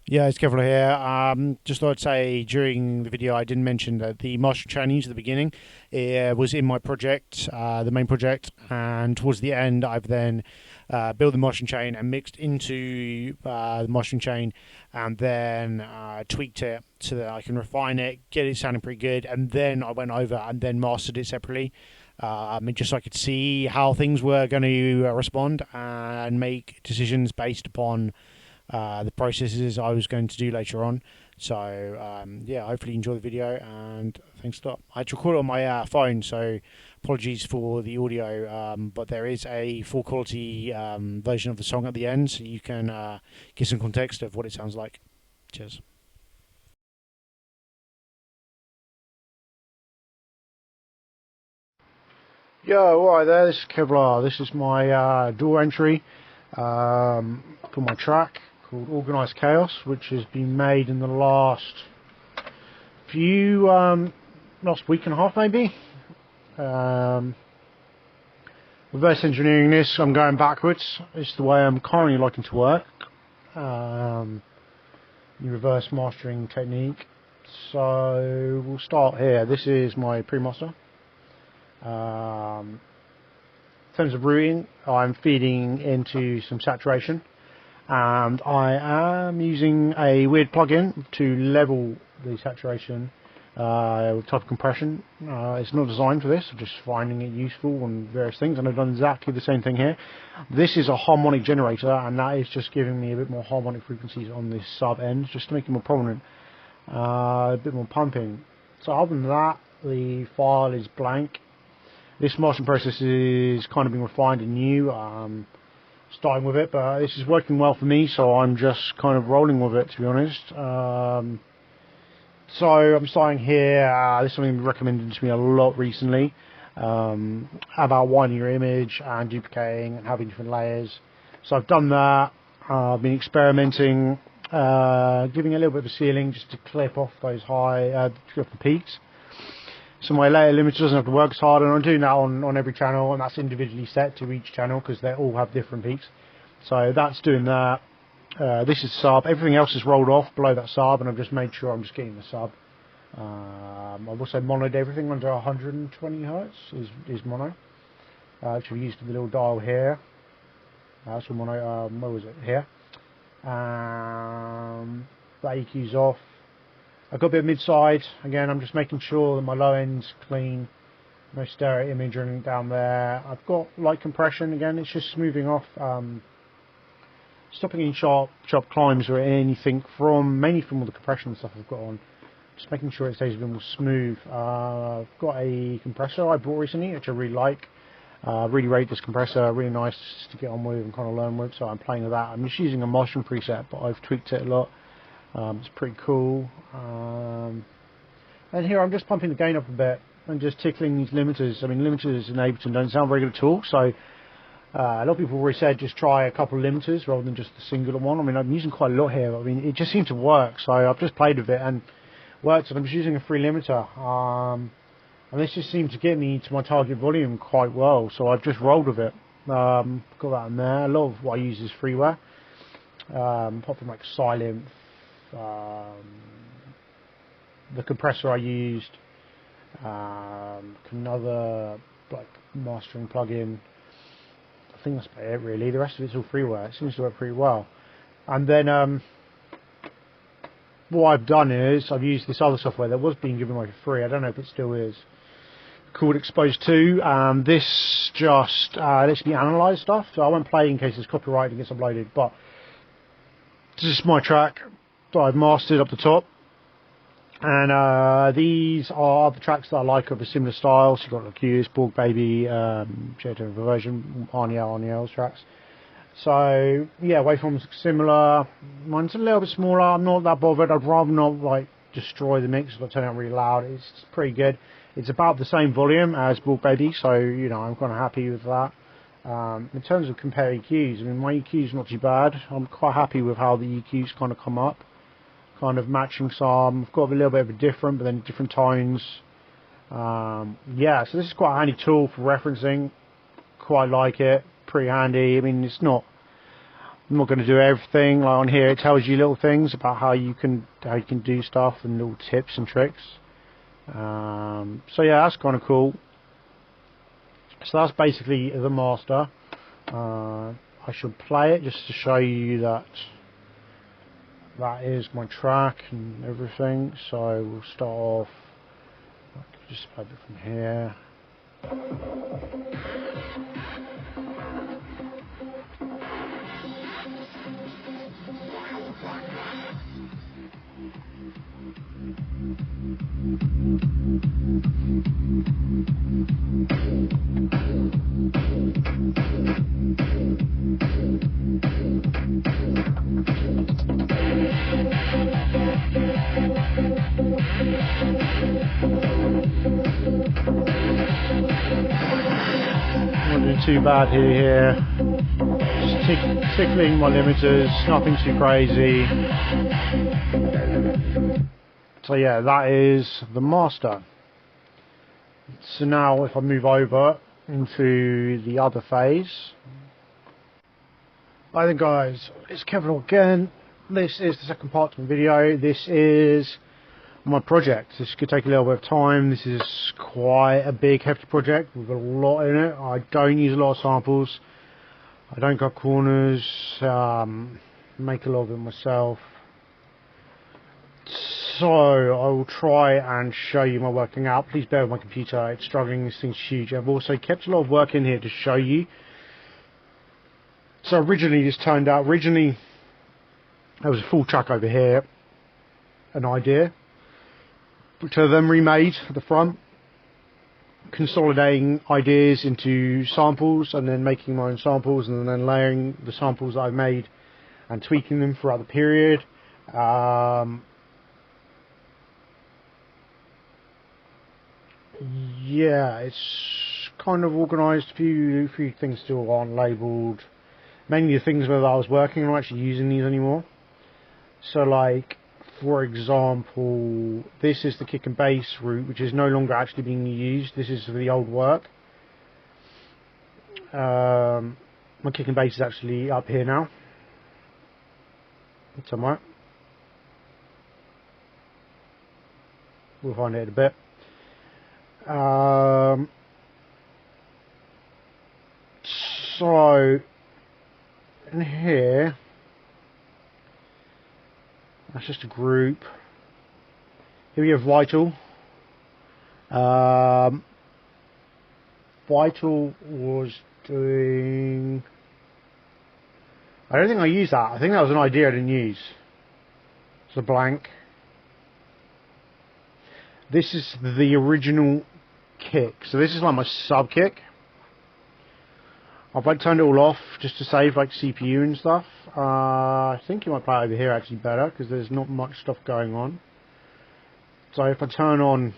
Yeah, it's Kevlar here. Just thought I'd say during the video I didn't mention that the master challenge at the beginning was in my project, the main project, and towards the end I've then built the mastering chain and mixed into the mastering chain, and then tweaked it so that I can refine it, get it sounding pretty good, and then I went over and then mastered it separately. Just so I could see how things were going to respond and make decisions based upon the processes I was going to do later on. So yeah, hopefully you enjoy the video, and thanks a lot. I had to record it on my phone, so apologies for the audio, but there is a full quality version of the song at the end, so you can get some context of what it sounds like. Cheers. Yo, alright there, this is Kevlar. This is my door entry for my track called Organised Chaos, which has been made in the last week and a half maybe. Reverse engineering this, I'm going backwards. It's the way I'm currently liking to work. The reverse mastering technique. So we'll start here. This is my pre-master. In terms of routing, I'm feeding into some saturation, and I am using a weird plugin to level the saturation with type of compression. It's not designed for this, I'm just finding it useful on various things, and I've done exactly the same thing here. This is a harmonic generator, and that is just giving me a bit more harmonic frequencies on this sub end, just to make it more prominent, a bit more pumping. So other than that, the file is blank. This mastering process is kind of being refined and new, starting with it, but this is working well for me, so I'm just kind of rolling with it, to be honest. So I'm starting here. This is something recommended to me a lot recently, about winding your image and duplicating and having different layers. So I've done that. I've been experimenting, giving a little bit of a ceiling just to clip off those high, clip the peaks. So my layer limiter doesn't have to work as hard, and I'm doing that on every channel, and that's individually set to each channel because they all have different peaks. So that's doing that. This is sub. Everything else is rolled off below that sub, and I've just made sure I'm just getting the sub. I've also monoed everything under 120 hertz is mono, which we used the little dial here. That's mono. Where was it? Here. That EQ's off. I've got a bit of mid-side. Again, I'm just making sure that my low end's clean. No stereo image or anything down there. I've got light compression. Again, it's just smoothing off, stopping any sharp climbs or anything mainly from all the compression stuff I've got on. Just making sure it stays a bit more smooth. I've got a compressor I bought recently, which I really like. Really rate this compressor. Really nice to get on with and kind of learn with. So I'm playing with that. I'm just using a mastering preset, but I've tweaked it a lot. It's pretty cool. And here I'm just pumping the gain up a bit and just tickling these limiters. I mean, limiters in Ableton don't sound very good at all, so a lot of people have already said just try a couple of limiters rather than just the singular one. I mean, I'm using quite a lot here. I mean, it just seemed to work, so I've just played with it and worked. And I'm just using a free limiter, and this just seemed to get me to my target volume quite well, so I've just rolled with it. Got that in there. A lot of what I use is freeware, apart from like Silent. The compressor I used, another like mastering plugin. I think that's about it really. The rest of it's all freeware. It seems to work pretty well. And then what I've done is I've used this other software that was being given away for free. I don't know if it still is. Called Expose 2. This just lets me analyse stuff. So I won't play in case it's copyright and gets uploaded. But this is my track that I've mastered up the top, and these are the tracks that I like of a similar style. So you've got Accused, Borg Baby, J-Tone Version, Arniel's tracks. So yeah, waveforms similar. Mine's a little bit smaller. I'm not that bothered. I'd rather not like destroy the mix if I turn it out really loud. It's pretty good. It's about the same volume as Borg Baby, so you know I'm kind of happy with that. In terms of compare EQs, I mean my EQ's not too bad. I'm quite happy with how the EQs kind of come up. Kind of matching some. I've got a little bit of a different, but then different tones. Yeah, so this is quite a handy tool for referencing. Quite like it. Pretty handy. I mean, it's not I'm not going to do everything. Like on here, it tells you little things about how you can do stuff and little tips and tricks. So yeah, that's kind of cool. So that's basically the master. I should play it just to show you that that is my track and everything. So we'll start off. I can just play it from here. Not doing too bad here. Just tickling my limiters, nothing too crazy. So yeah, that is the master. So now if I move over into the other phase. Hi there guys, it's Kevlar again. This is the second part of the video. This is my project. This could take a little bit of time. This is quite a big, hefty project. We've got a lot in it. I don't use a lot of samples. I don't cut corners. Make a lot of it myself. So I will try and show you my working out. Please bear with my computer. It's struggling. This thing's huge. I've also kept a lot of work in here to show you. So originally this turned out. Originally there was a full track over here. An idea. Which I then remade at the front, consolidating ideas into samples and then making my own samples and then layering the samples that I've made and tweaking them throughout the period. Yeah, it's kind of organised. A few things still aren't labelled. Mainly the things where I was working, I'm not actually using these anymore. So like, for example, this is the kick and bass route, which is no longer actually being used. This is for the old work. My kick and bass is actually up here now, somewhere. We'll find it in a bit. So, in here, that's just a group. Here we have Vital. Vital was doing... I don't think I used that. I think that was an idea I didn't use. It's a blank. This is the original kick. So this is like my sub kick. I've like turned it all off just to save like CPU and stuff. I think you might play over here actually better because there's not much stuff going on. So if I turn on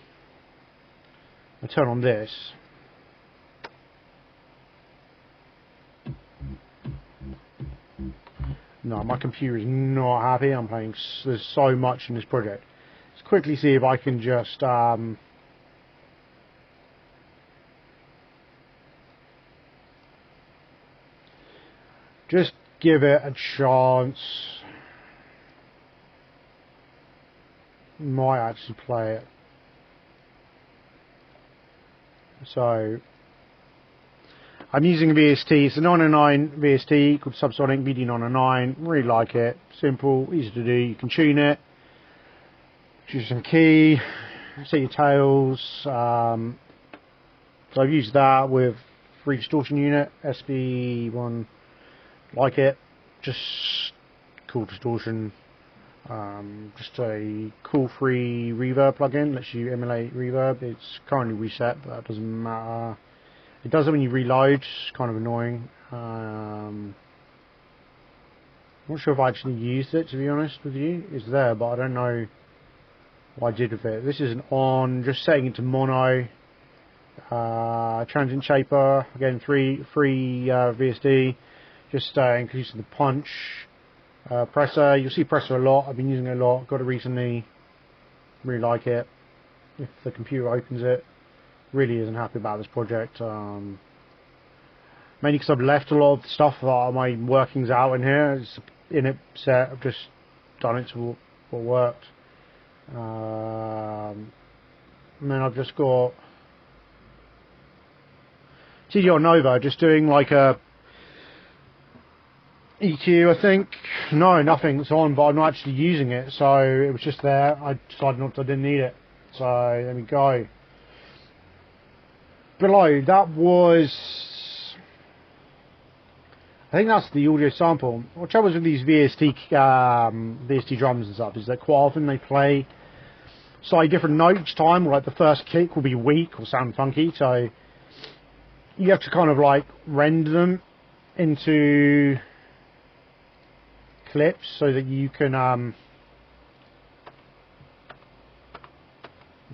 this. No, my computer is not happy. I'm playing. There's so much in this project. Let's quickly see if I can just give it a chance. Might actually play it. So I'm using a VST. It's a 909 VST called Subsonic BD909. Really like it. Simple, easy to do. You can tune it. Choose some key. Set your tails. So I've used that with free distortion unit SB1. Like it. Just cool distortion. Just a cool free reverb plugin. Lets you emulate reverb. It's currently reset, but that doesn't matter. It does it when you reload. It's kind of annoying. I'm not sure if I actually used it, to be honest with you. It's there, but I don't know what I did with it. This is an on, just setting it to mono. Transient shaper, again free VSD. Just increasing the punch. Presser, you'll see presser a lot. I've been using it a lot. Got it recently. Really like it. If the computer opens it, really isn't happy about this project. mainly because I've left a lot of the stuff that my workings out in here. It's in it set. I've just done it to what worked. And then I've just got TDR Nova, just doing like a EQ, I think. No, nothing's on, but I'm not actually using it, so it was just there. I decided I didn't need it, so there we go. Below, that was, I think that's the audio sample. What trouble with these VST drums and stuff is that quite often they play slightly different notes each time. Like the first kick will be weak or sound funky, so you have to kind of like render them into clips so that you can I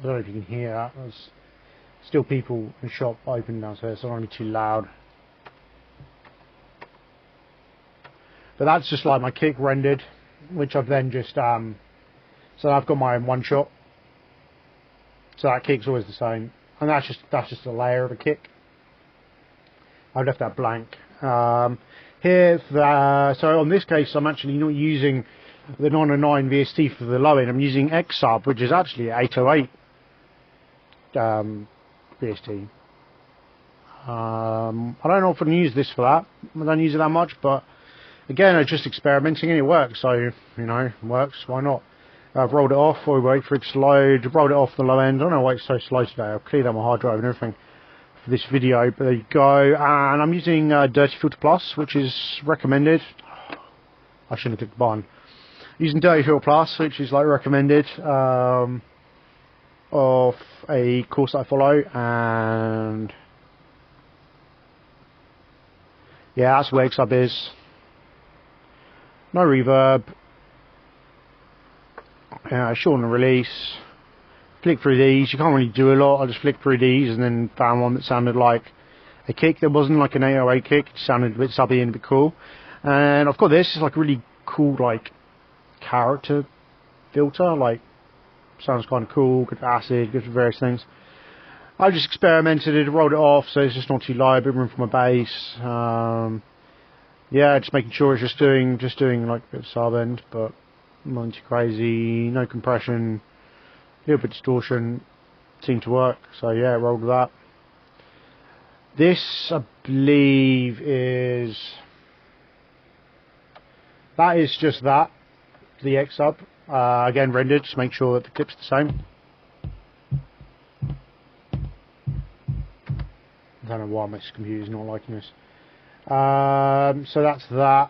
don't know if you can hear that. There's still people in the shop open downstairs, so I don't want to be too loud. But that's just like my kick rendered, which I've then just so I've got my one shot, so that kick's always the same, and that's just a layer of a kick. I've left that blank. Here, so on this case, I'm actually not using the 909 VST for the low end. I'm using X sub, which is actually 808 VST. I don't often use this for that. I don't use it that much, but again, I'm just experimenting and it works. So you know, it works. Why not? I've rolled it off. While we wait for it to load. Rolled it off the low end. I don't know why it's so slow today. I've cleared out my hard drive and everything for this video, but there you go. And I'm using Dirty Filter Plus, which is recommended. I shouldn't have clicked the button. Using Dirty Filter Plus, which is like recommended of a course that I follow, and yeah, that's where X-Sub is. No reverb. Shorten the release. Flick through these. You can't really do a lot. I just flicked through these and then found one that sounded like a kick. That wasn't like an 808 kick. It sounded a bit subby and a bit cool. And I've got this. It's like a really cool like character filter. Like sounds kind of cool. Good for acid. Good for various things. I just experimented it, rolled it off, so it's just not too low. A bit of room for my bass. Yeah, just making sure it's just doing like a bit of sub end, but not too crazy. No compression. A little bit of distortion, seemed to work, so yeah, rolled with that. This, I believe, that is just that, the X sub, again rendered, just make sure that the clip's the same. I don't know why my computer's not liking this. So that's that.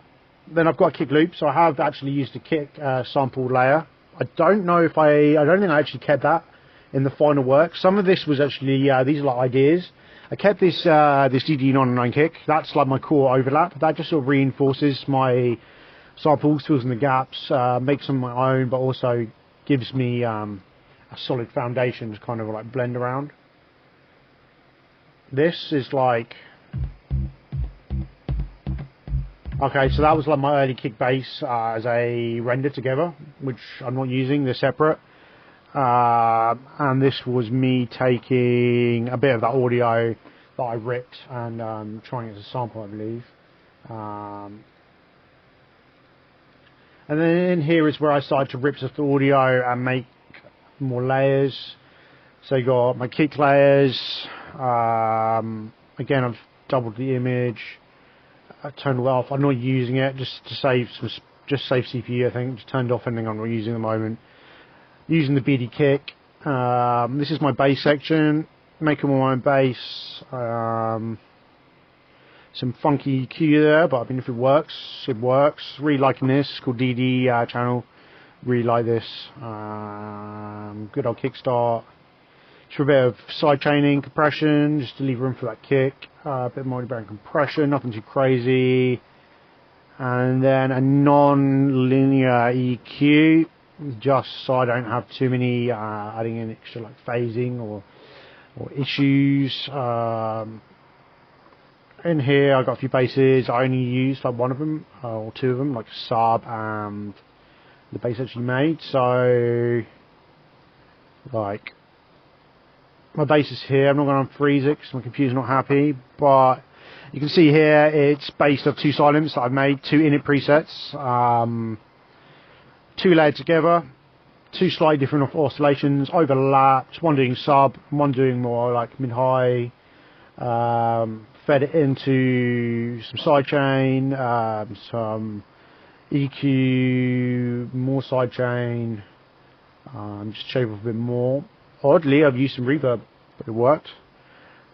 Then I've got a kick loop, so I have actually used a kick sample layer. I don't know if I don't think I actually kept that in the final work. Some of this was actually, these are like ideas. I kept this DD909 kick. That's like my core overlap. That just sort of reinforces my samples, fills in the gaps, makes them my own, but also gives me a solid foundation to kind of like blend around. This is like, okay, so that was like my early kick bass as a render together, which I'm not using, they're separate. And this was me taking a bit of that audio that I ripped and trying it as a sample, I believe. And then in here is where I started to rip stuff the audio and make more layers. So you got my kick layers. Again, I've doubled the image. I turned it off. I'm not using it just to save CPU. I think just turned off anything I'm not using at the moment. Using the BD kick. This is my bass section. Making my own bass. Some funky EQ there, but I mean if it works, it works. Really liking this. It's called DD channel. Really like this. Good old kickstart. Just a bit of side chaining, compression, just to leave room for that kick. A bit more bearing compression, nothing too crazy. And then a non-linear EQ, just so I don't have too many adding in extra like phasing or issues. In here I got a few basses. I only used like one of them or two of them, like sub and the bass actually made. So like my bass is here. I'm not going to freeze it because my computer's not happy, but You can see here it's based off two silents that I've made, two init presets, two layered together, two slightly different oscillations, overlaps, one doing sub, one doing more like mid-high, fed it into some sidechain, some EQ, more sidechain, just shape up a bit more. Oddly, I've used some reverb, but it worked.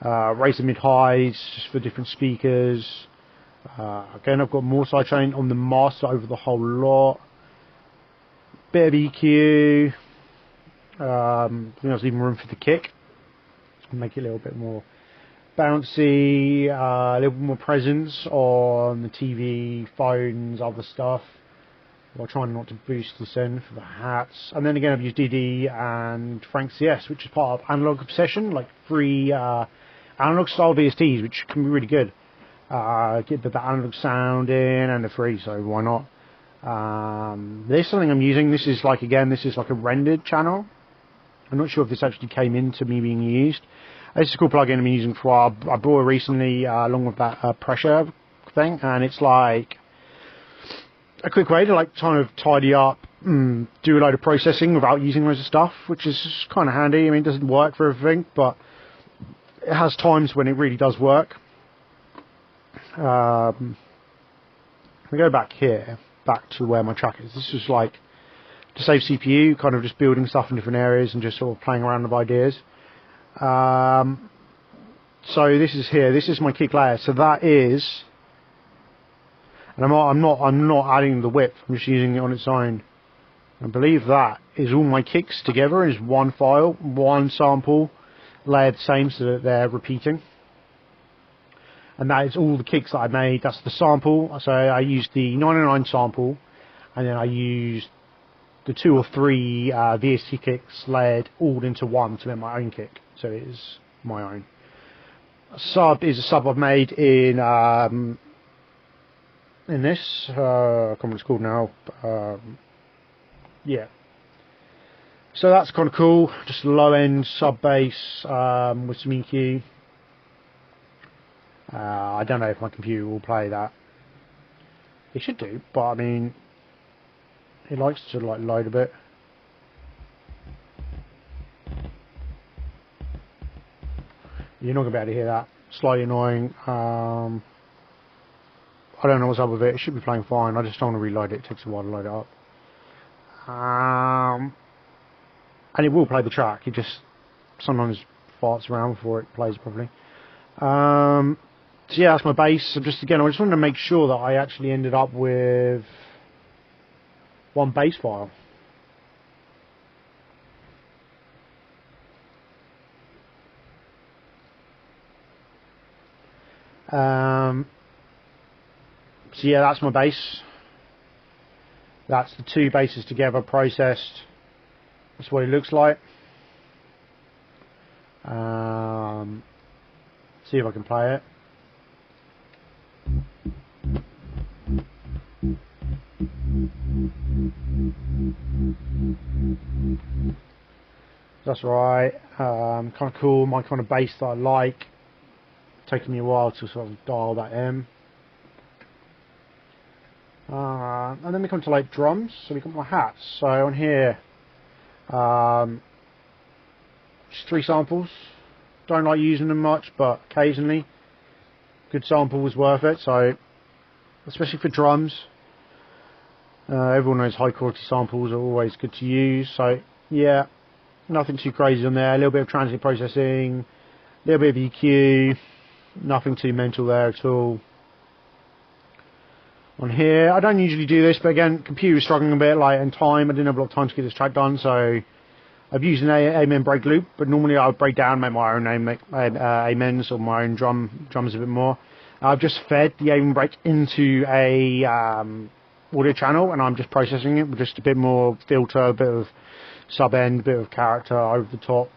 Raised the mid-highs just for different speakers. Again, I've got more sidechain on the master over the whole lot. Bit of EQ. I think there's even room for the kick. Make it a little bit more bouncy, a little bit more presence on the TV, phones, other stuff. While trying not to boost this end for the hats. And then again, I've used DD and Frank CS, which is part of Analog Obsession, like free analog style VSTs, which can be really good. Get the analog sound in, and they're free, so why not? There's something I'm using. This is like, again, this is like a rendered channel. I'm not sure if this actually came into me being used. This is a cool plugin I'm using for a while. I bought it recently along with that pressure thing, and it's like a quick way to like kind of tidy up, do a load of processing without using loads of stuff, which is kind of handy. I mean, it doesn't work for everything, but it has times when it really does work. We go back here, back to where my track is. This is like to save CPU, kind of just building stuff in different areas and just sort of playing around with ideas. So this is here. This is my kick layer. So that is, and I'm not adding the width. I'm just using it on its own. I believe that is all my kicks together is one file, one sample, layered the same so that they're repeating. And that is all the kicks that I made. That's the sample. So I used the 909 sample, and then I used the 2 or 3 VST kicks layered all into one to make my own kick. So it is my own. A sub is a sub I've made in this. I can't remember what it's called now. Yeah. So that's kind of cool. Just a low end sub bass with some EQ. I don't know if my computer will play that. It should do, but I mean, it likes to like load a bit. You're not going to be able to hear that. Slightly annoying. I don't know what's up with it. It should be playing fine. I just don't want to reload it. It takes a while to load it up. And it will play the track. It just sometimes farts around before it plays properly. So yeah, that's my bass. I just wanted to make sure that I actually ended up with one bass file. So yeah, that's my bass. That's the two basses together processed. That's what it looks like. See if I can play it. That's right. Kind of cool. My kind of bass that I like. Taking me a while to sort of dial that in. And then we come to like drums. So we got my hats. So on here, just 3 samples. Don't like using them much, but occasionally, good sample was worth it. So, especially for drums, everyone knows high quality samples are always good to use. So yeah, nothing too crazy on there. A little bit of transient processing, a little bit of EQ. Nothing too mental there at all. On here, I don't usually do this, but again, computer is struggling a bit, like in time. I didn't have a lot of time to get this track done, so I've used an amen break loop, but normally I would break down, make my own amens or my own drums a bit more. I've just fed the amen break into a audio channel, and I'm just processing it with just a bit more filter, a bit of sub end, a bit of character over the top.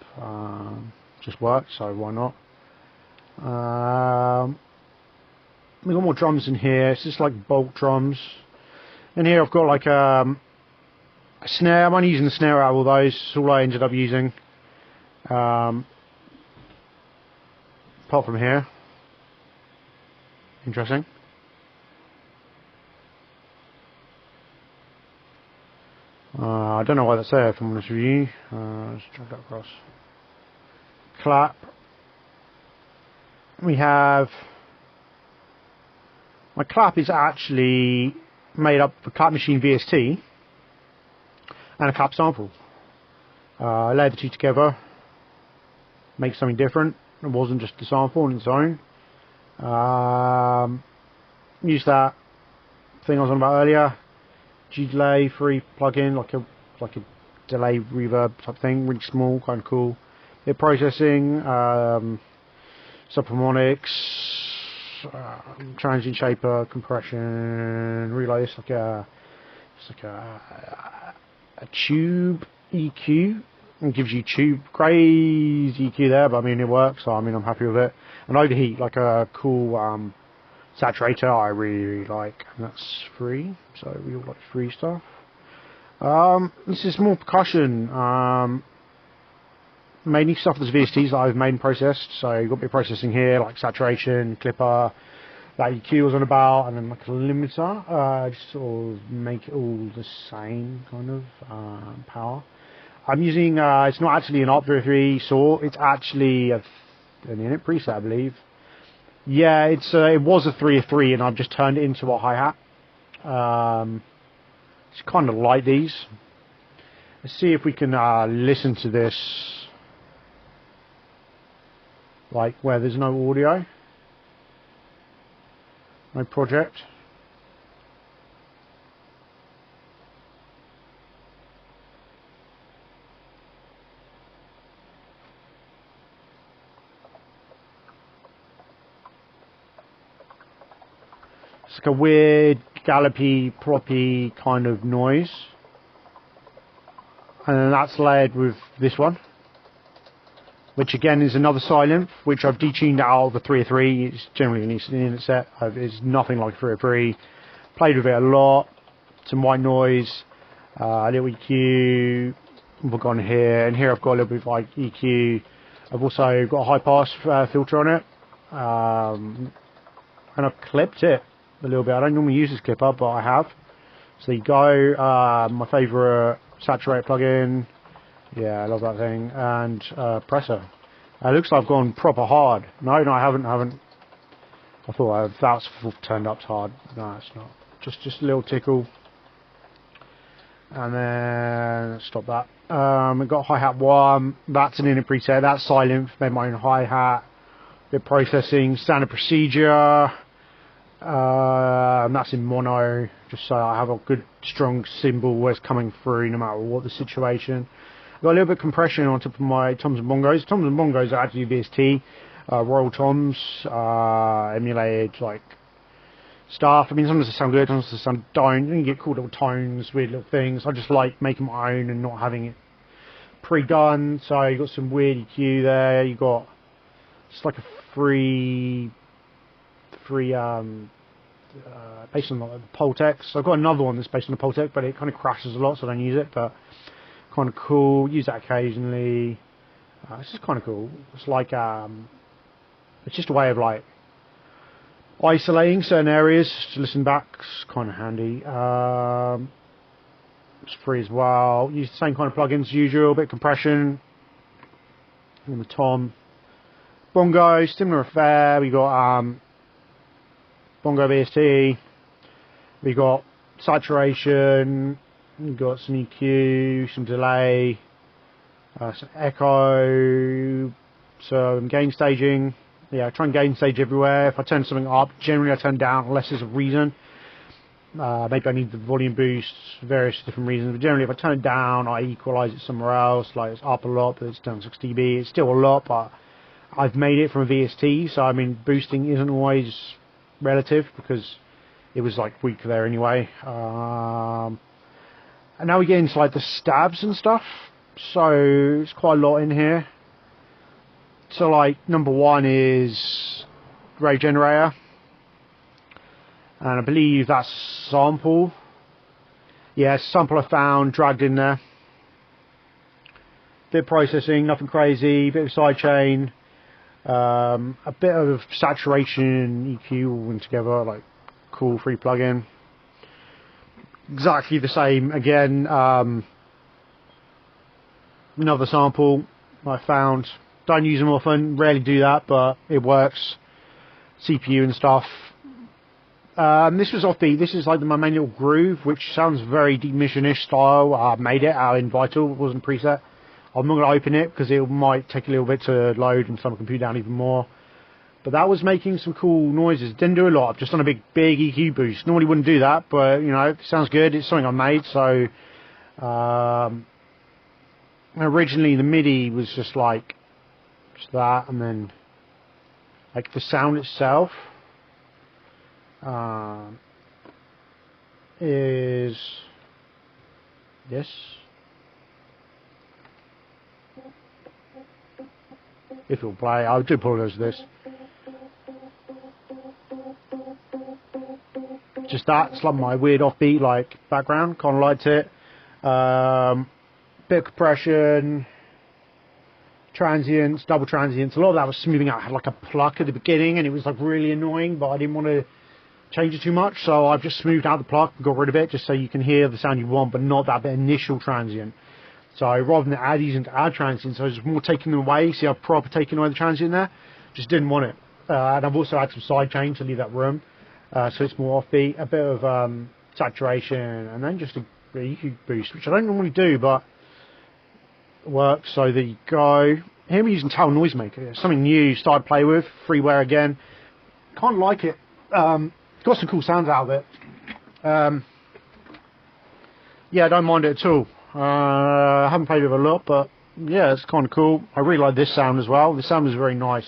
Just works, so why not? We've got more drums in here. It's just like bulk drums. And here I've got like a snare. I'm only using the snare out of all those. That's all I ended up using. Apart from here. Interesting. I don't know why that's there, if I'm honest with you. Let's drag that across. Clap. We have... My clap is actually made up of a clap machine VST and a clap sample. I layered the two together, make something different. It wasn't just a sample on its own. Use that thing I was on about earlier, G-delay free plugin, like a delay reverb type thing, really small, kind of cool. Bit processing, subharmonics, transient shaper, compression, really it's like a tube EQ. It gives you tube crazy EQ there, but I mean it works, so I mean I'm happy with it. And overheat, like a cool saturator, I really like, and that's free, so we all like free stuff. This is more percussion, mainly stuff that's VSTs that I've made and processed. So you've got a bit of processing here, like saturation, clipper, that EQ was on about, and then like a limiter, just sort of make it all the same kind of power. I'm using, it's not actually an Op 303 saw, it's actually an init preset, I believe. Yeah, it was a 303 and I've just turned it into a hi-hat. It's kind of like these. Let's see if we can listen to this, like where there's no audio, no project. It's like a weird gallopy, ploppy kind of noise. And then that's layered with this one, which again is another silent, which I've detuned out of the 303. It's generally an init set. It's nothing like 303. Played with it a lot. Some white noise, a little EQ. We've gone here, and here I've got a little bit of like EQ. I've also got a high pass filter on it, and I've clipped it a little bit. I don't normally use this clipper, but I have. So there you go. My favourite saturate plugin. Yeah, I love that thing. And presser. It looks like I've gone proper hard. No, I haven't. I thought that's turned up hard. No, it's not. Just a little tickle. And then let's stop that. We've got hi-hat 1. That's an init preset. That's silent. Made my own hi-hat. Bit processing. Standard procedure. And that's in mono, just so I have a good strong cymbal where it's coming through no matter what the situation. I've got a little bit of compression on top of my toms and bongos. Toms and bongos are actually VST, Royal Toms, emulated like stuff. I mean, sometimes they sound good, sometimes they sound don't. You get cool little tones, weird little things. I just like making my own and not having it pre-done. So you've got some weird EQ there. You got it's like a free based on the Poltec. So I've got another one that's based on the Poltec, but it kind of crashes a lot, so I don't use it. But kind of cool. Use that occasionally. It's just kind of cool. It's like it's just a way of like isolating certain areas to listen back. It's kind of handy. It's free as well. Use the same kind of plugins as usual. A bit of compression on the tom. Bongo, similar affair. We got bongo VST. We got saturation. We got some EQ, some delay, some echo, some gain staging. Yeah, I try and gain stage everywhere. If I turn something up, generally I turn down unless there's a reason. Maybe I need the volume boost, various different reasons. But generally, if I turn it down, I equalize it somewhere else. Like it's up a lot, but it's down 6 dB. It's still a lot, but I've made it from a VST, so I mean, boosting isn't always relative because it was like weak there anyway. And now we get into like the stabs and stuff. So it's quite a lot in here. So like number 1 is Ray Generator. And I believe that's sample. Yeah, sample I found, dragged in there. Bit of processing, nothing crazy, bit of sidechain. A bit of saturation, EQ all in together, like cool free plugin. Exactly the same again. Another sample I found. Don't use them often, rarely do that, but it works. CPU and stuff. This was offbeat. This is like my main little groove, which sounds very Deep Mission-ish style. I made it out in Vital, it wasn't preset. I'm not going to open it because it might take a little bit to load and slow my computer down even more. But that was making some cool noises. Didn't do a lot. I've just done a big EQ boost. Normally wouldn't do that, but you know, it sounds good. It's something I made. So originally the MIDI was just like that, and then like the sound itself is this. If it'll play, I do apologise for this. Just that, it's like my weird offbeat like background, kind of liked it. Bit of compression, transients, double transients. A lot of that was smoothing out. I had like a pluck at the beginning and it was like really annoying, but I didn't want to change it too much, so I've just smoothed out the pluck and got rid of it just so you can hear the sound you want, but not that initial transient. So rather than using to add transients, I was more taking them away. See how proper taking away the transient there? Just didn't want it. And I've also had some side chain to leave that room, so it's more offbeat, a bit of saturation, and then just a EQ boost, which I don't normally do, but it works. So there you go. Here we're using Tal Noisemaker, something new, started to play with, freeware again. Kind of like it. Got some cool sounds out of it. Yeah, I don't mind it at all. I haven't played with it a lot, but yeah, it's kind of cool. I really like this sound as well. The sound is very nice.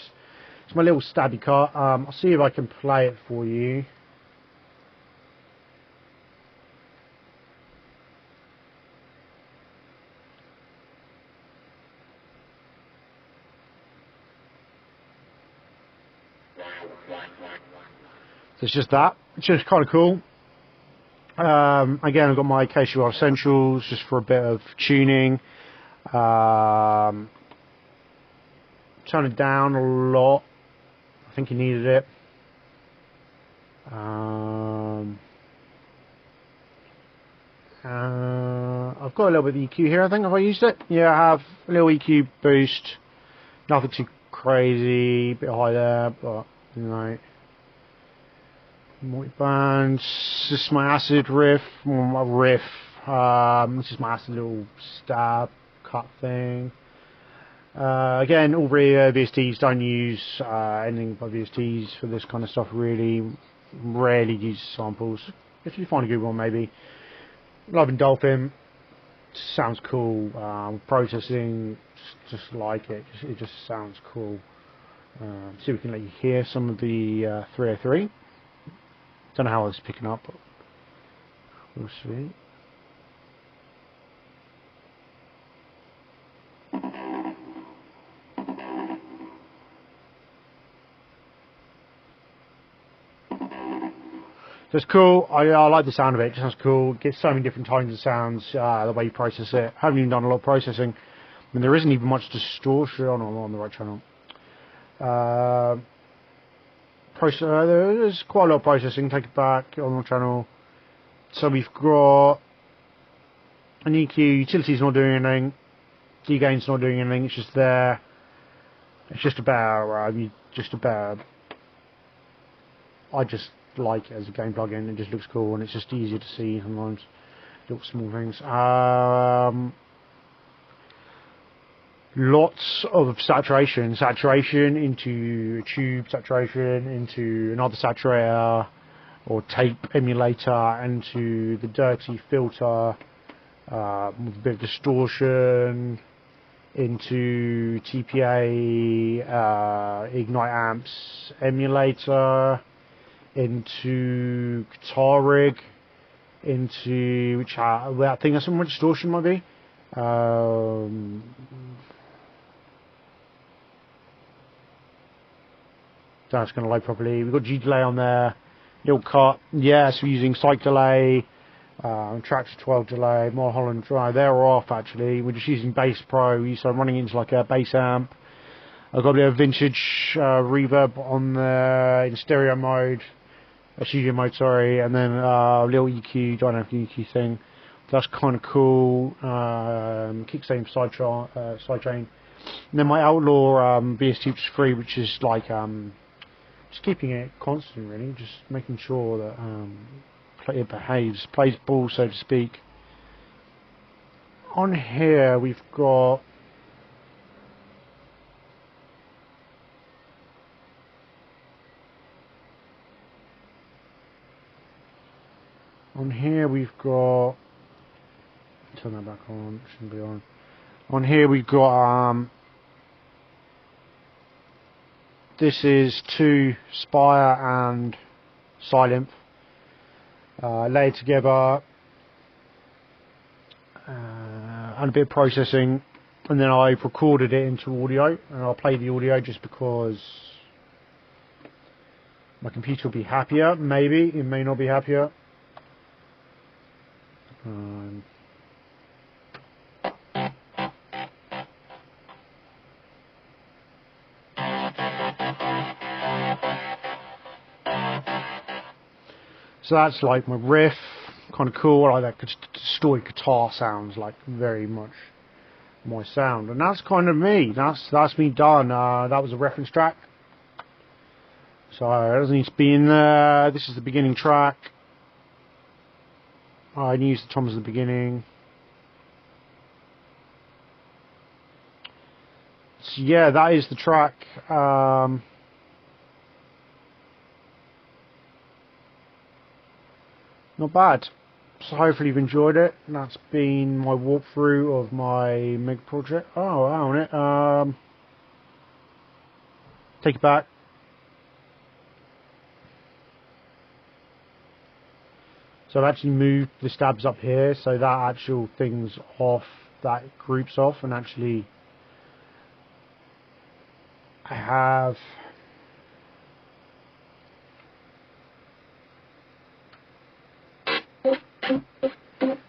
It's my little stabby cut. I'll see if I can play it for you. So it's just that. It's just kind of cool. Again, I've got my Kevlar Essentials just for a bit of tuning. Turn it down a lot. I think you needed it. I've got a little bit of EQ here, I think. Have I used it? Yeah, I have. A little EQ boost. Nothing too crazy. Bit high there, but you know. Multi-bands. This is my acid riff. This is my acid little stab cut thing. Again, all VSTs. Don't use anything but VSTs for this kind of stuff. Really, rarely use samples. If you find a good one, maybe. Loving Dolphin. Sounds cool. Processing, just like it. It just sounds cool. See if we can let you hear some of the 303. Don't know how it's picking up, but we'll see. So it's cool. I like the sound of it. It sounds cool. It gets so many different kinds of sounds. The way you process it. I haven't even done a lot of processing. I mean, there isn't even much distortion on the right channel. There's quite a lot of processing. Take it back on the channel. So we've got an EQ. Utility's not doing anything. D-gain's not doing anything. It's just there. It's just about. I just like it as a game plugin. It just looks cool and it's just easier to see sometimes. Little small things. Lots of saturation into a tube, saturation into another saturator or tape emulator, into the dirty filter with a bit of distortion, into TPA, Ignite amps emulator, into guitar rig, into which I think there's some more distortion might be. That's going to load properly. We've got G delay on there, little cut. Yes, we're using cyc delay, tracks 12 delay, Mulholland Drive. They're off actually. We're just using Bass Pro, so I'm running into like a bass amp. I've got a bit of vintage reverb on the in stereo mode, studio mode, sorry, and then a little EQ, dynamic EQ thing. That's kind of cool. Kickstand sidechain. And then my Outlaw VST, which is free, which is like just keeping it constant, really, just making sure that it behaves, plays ball, so to speak. On here we've got turn that back on, shouldn't be on. On here we've got this is 2 Spire and Sylinth layered together, and a bit of processing, and then I've recorded it into audio, and I'll play the audio just because my computer will be happier. Maybe it may not be happier. So that's like my riff, kind of cool. I like that distorted guitar sounds, like very much my sound, and that's kind of me. That's me done. That was a reference track, so it doesn't need to be in there. This is the beginning track. I used the toms at the beginning. So yeah, that is the track. Not bad. So hopefully you've enjoyed it. And that's been my walkthrough of my MIG project. Oh, I own it. Take it back. So I've actually moved the stabs up here, so that actual thing's off, that group's off, and actually I have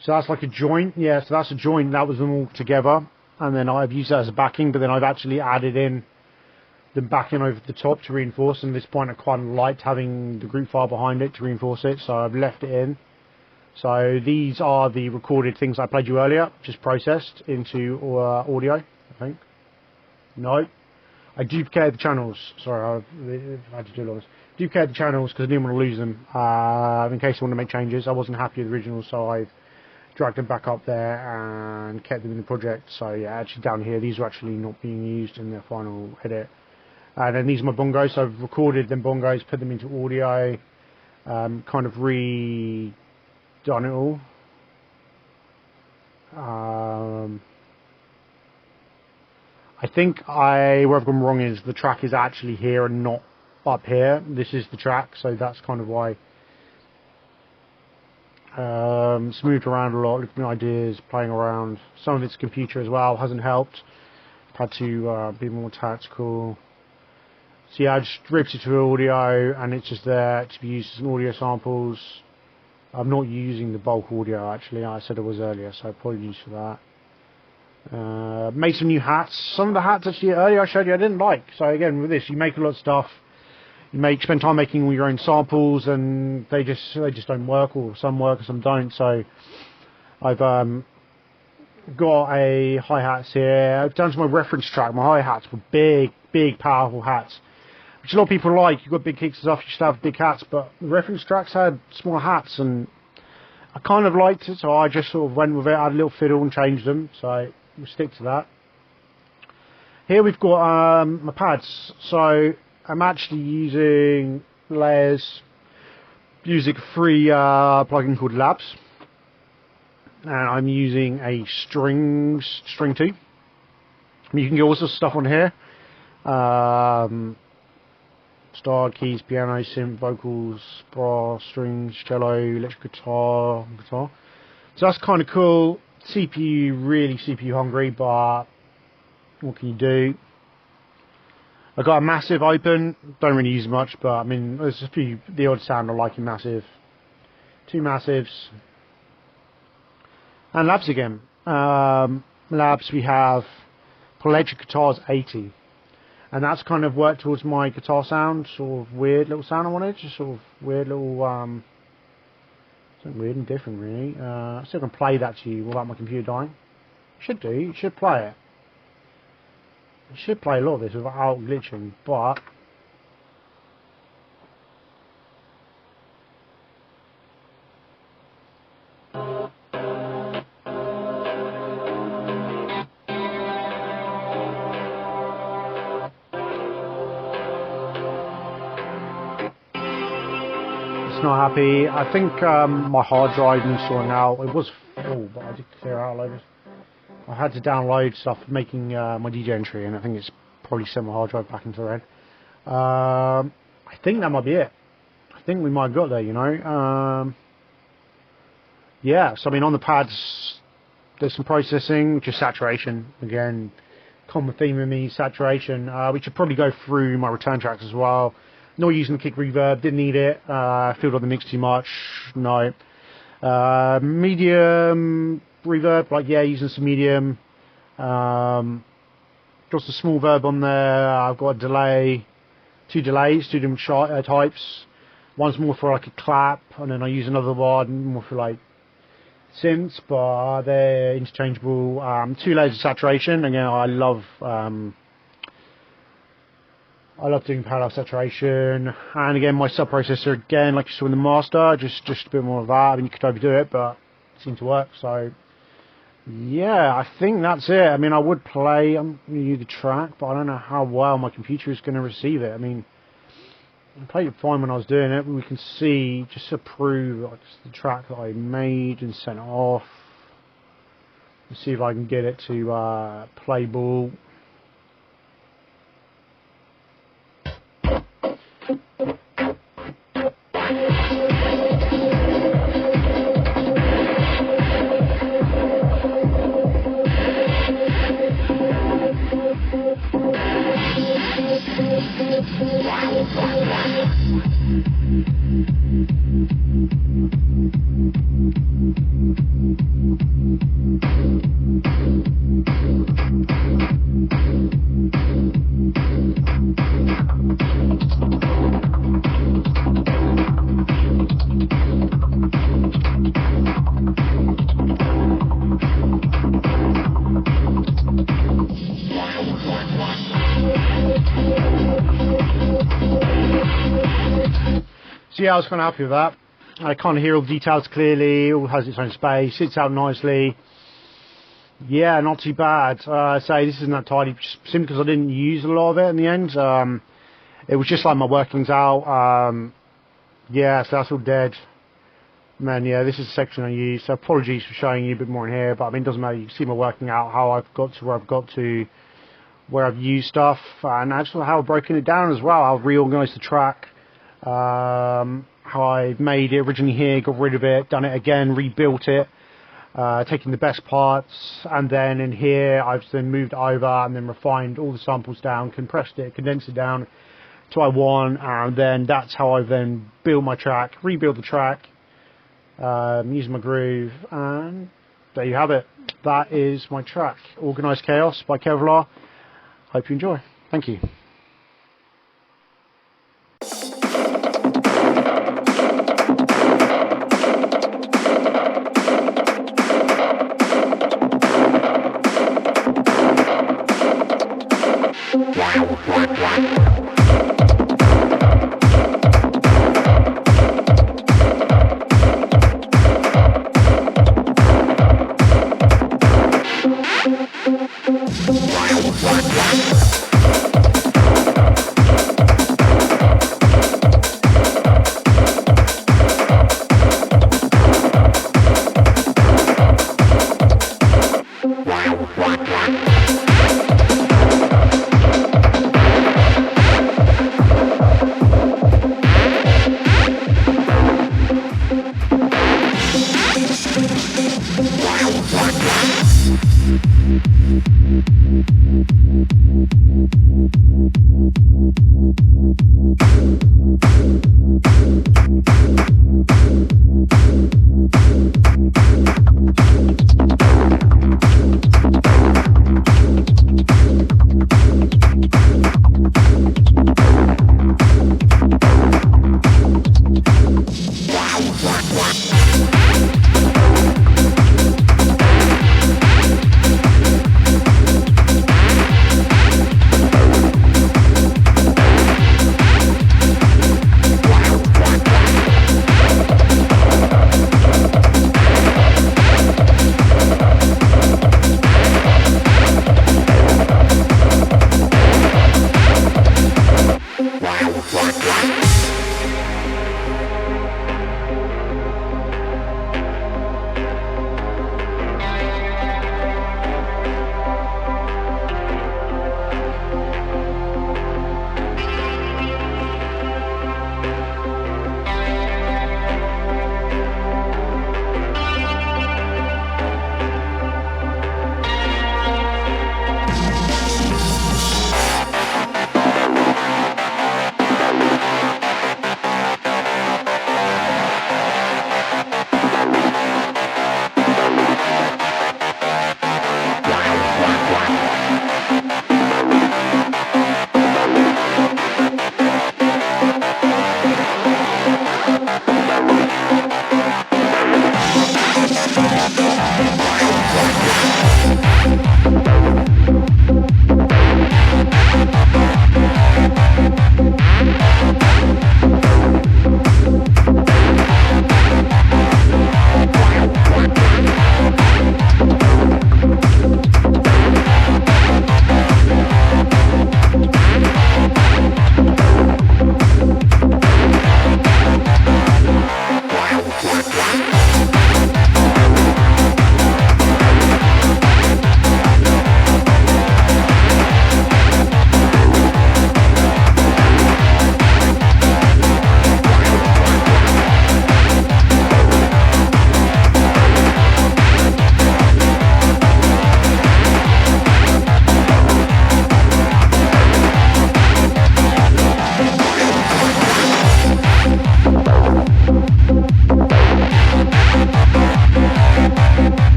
so that's like a joint, yeah, so that's a joint, that was them all together, and then I've used that as a backing, but then I've actually added in the backing over the top to reinforce, and at this point I quite liked having the group file behind it to reinforce it, so I've left it in. So these are the recorded things I played you earlier, just processed into audio, I think. No. I duplicated the channels, sorry, I had to do all this. Duplicated the channels because I didn't want to lose them, in case I want to make changes. I wasn't happy with the originals, so I've dragged them back up there and kept them in the project. So yeah, actually down here, these are actually not being used in their final edit. And then these are my bongos, so I've recorded them bongos, put them into audio, kind of redone it all. I think where I've gone wrong is the track is actually here and not up here. This is the track, so that's kind of why. It's moved around a lot, looking at ideas, playing around. Some of it's computer as well, hasn't helped. I've had to be more tactical. So yeah, I just ripped it to audio, and it's just there to be used as audio samples. I'm not using the bulk audio actually, I said it was earlier, so apologies for that. Made some new hats. Some of the hats actually earlier I showed you I didn't like. So again, with this, you make a lot of stuff. You spend time making all your own samples, and they just don't work, or some work, or some don't. So I've got a hi-hats here. I've done my reference track. My hi-hats were big, powerful hats, which a lot of people like. You've got big kicks and stuff, you should have big hats, but the reference tracks had small hats, and I kind of liked it, so I just sort of went with it, had a little fiddle and changed them, so we'll stick to that. Here we've got my pads, so I'm actually using Layers Music free plugin called Labs, and I'm using a String 2. You can get all sorts of stuff on here. Start, keys, piano, synth, vocals, brass, strings, cello, electric guitar. So that's kind of cool. CPU, really CPU hungry, but what can you do? I got a massive open, don't really use much, but I mean, there's a few, the odd sound I like in massive. 2 massives. And Labs again. Labs, we have electric guitars 80. and that's kind of worked towards my guitar sound, sort of weird little sound I wanted, just sort of weird little, something weird and different really. I still can play that to you without my computer dying. Should do, you should play it. You should play a lot of this without glitching, but not happy. I think my hard drive needs sorting out. It was full, but I did clear out a load. I had to download stuff making my DJ entry, and I think it's probably sent my hard drive back into red. I think that might be it. I think we might have got there, you know. Yeah, so I mean on the pads there's some processing, just saturation. Again, common theme with me, saturation. We should probably go through my return tracks as well. Not using the kick reverb, didn't need it. Filled on the mix too much, no. Medium reverb, like yeah, using some medium. Just a small verb on there. I've got a delay, two delays, two different types. One's more for like a clap, and then I use another one more for like synths, but they're interchangeable. 2 layers of saturation. Again, I love doing parallel saturation, and again my sub-processor again, like you saw in the master, just a bit more of that. I mean, you could overdo it, but it seemed to work. So yeah, I think that's it. I mean, I would play you the track, but I don't know how well my computer is going to receive it. I mean, I played it fine when I was doing it, but we can see, just to prove like, the track that I made and sent off. Let's see if I can get it to playable. So yeah, I was kind of happy with that. I kind of hear all the details clearly, it all has its own space, sits out nicely. Yeah, not too bad. Say this isn't that tidy, simply because I didn't use a lot of it in the end. It was just like my workings out. Yeah, so that's all dead. Man, yeah, this is the section I use. So apologies for showing you a bit more in here, but I mean, it doesn't matter. You can see my working out, how I've got to where I've got to, where I've used stuff, and actually how I've broken it down as well. I've reorganised the track. How I made it originally here, got rid of it, done it again, rebuilt it, taking the best parts, and then in here I've then moved over and then refined all the samples down, compressed it, condensed it down to what I want, and then that's how I've then built my track, rebuilt the track, using my groove, and there you have it. That is my track, Organised Chaos by Kevlar. Hope you enjoy. Thank you.